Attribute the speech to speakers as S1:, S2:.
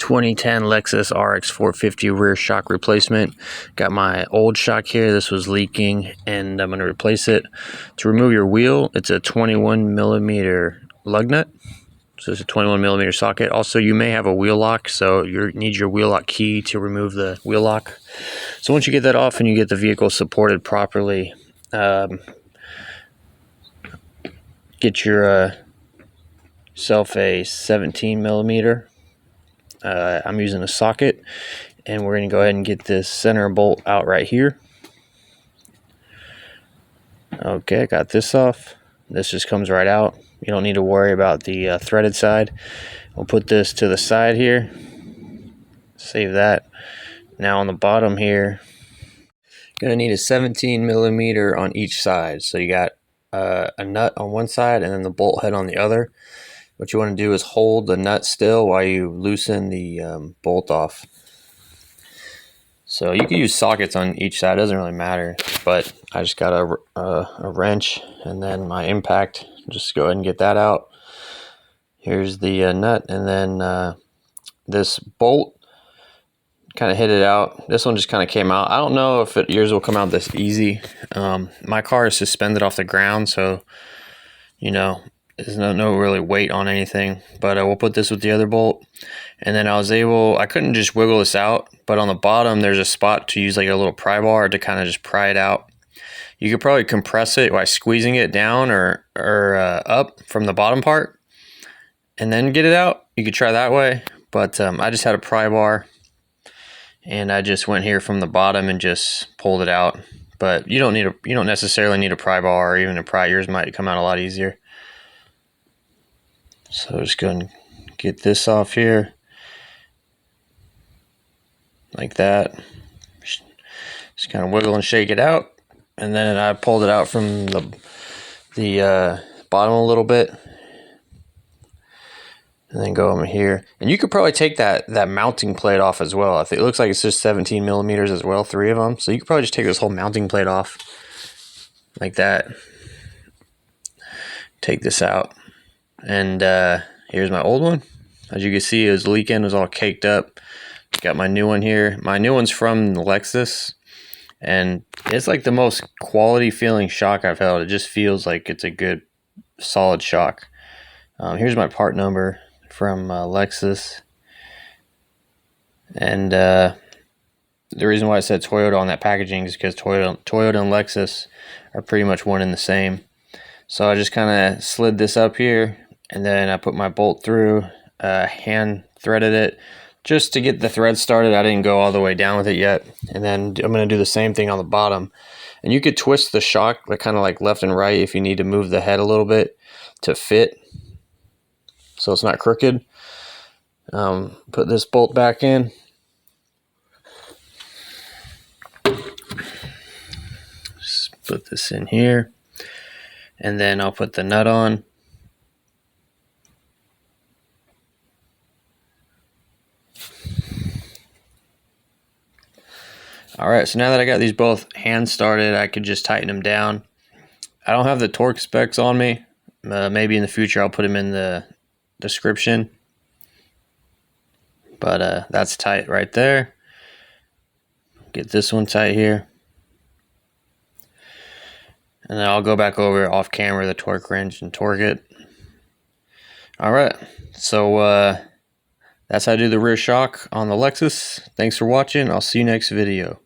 S1: 2010 Lexus RX 450 rear shock replacement. Got my old shock here. This was leaking and I'm going to replace it. To remove your wheel, it's a 21 millimeter lug nut. So it's a 21 millimeter socket. Also, you may have a wheel lock, so you need your wheel lock key to remove the wheel lock. So once you get that off and you get the vehicle supported properly, get your self a 17 millimeter. I'm using a socket, and we're going to go ahead and get this center bolt out right here. Okay, got this off. This just comes right out. You don't need to worry about the threaded side. We'll put this to the side here. Save that. Now on the bottom here, going to need a 17 millimeter on each side. So you got a nut on one side and then the bolt head on the other. What you want to do is hold the nut still while you loosen the bolt off. So you can use sockets on each side, it doesn't really matter, but I just got a wrench and then my impact. Just go ahead and get that out. Here's the nut, and then this bolt, kind of hit it out. This one just kind of came out. I don't know if yours will come out this easy. My car is suspended off the ground, so you know, there's no really weight on anything, but we'll put this with the other bolt. And then I couldn't just wiggle this out, but on the bottom there's a spot to use like a little pry bar to kind of just pry it out. You could probably compress it by squeezing it down or up from the bottom part and then get it out. You could try that way, but I just had a pry bar and I just went here from the bottom and just pulled it out. But you don't necessarily need a pry bar or even a pry. Yours might come out a lot easier. So just go and get this off here, like that. Just kind of wiggle and shake it out, and then I pulled it out from the bottom a little bit, and then go over here. And you could probably take that mounting plate off as well. I think it looks like it's just 17 millimeters as well, 3 of them. So you could probably just take this whole mounting plate off, like that. Take this out. And here's my old one. As you can see, it was leaking, it was all caked up. Got my new one here. My new one's from the Lexus, and it's like the most quality feeling shock I've held. It just feels like it's a good, solid shock. Here's my part number from Lexus. And the reason why I said Toyota on that packaging is because Toyota and Lexus are pretty much one and the same. So I just kind of slid this up here, and then I put my bolt through, hand threaded it just to get the thread started. I didn't go all the way down with it yet. And then I'm going to do the same thing on the bottom. And you could twist the shock like kind of like left and right if you need to move the head a little bit to fit so it's not crooked. Put this bolt back in. Just put this in here. And then I'll put the nut on. All right, so now that I got these both hands started, I could just tighten them down. I don't have the torque specs on me. Maybe in the future I'll put them in the description. But that's tight right there. Get this one tight here. And then I'll go back over off camera the torque wrench and torque it. All right, so that's how I do the rear shock on the Lexus. Thanks for watching. I'll see you next video.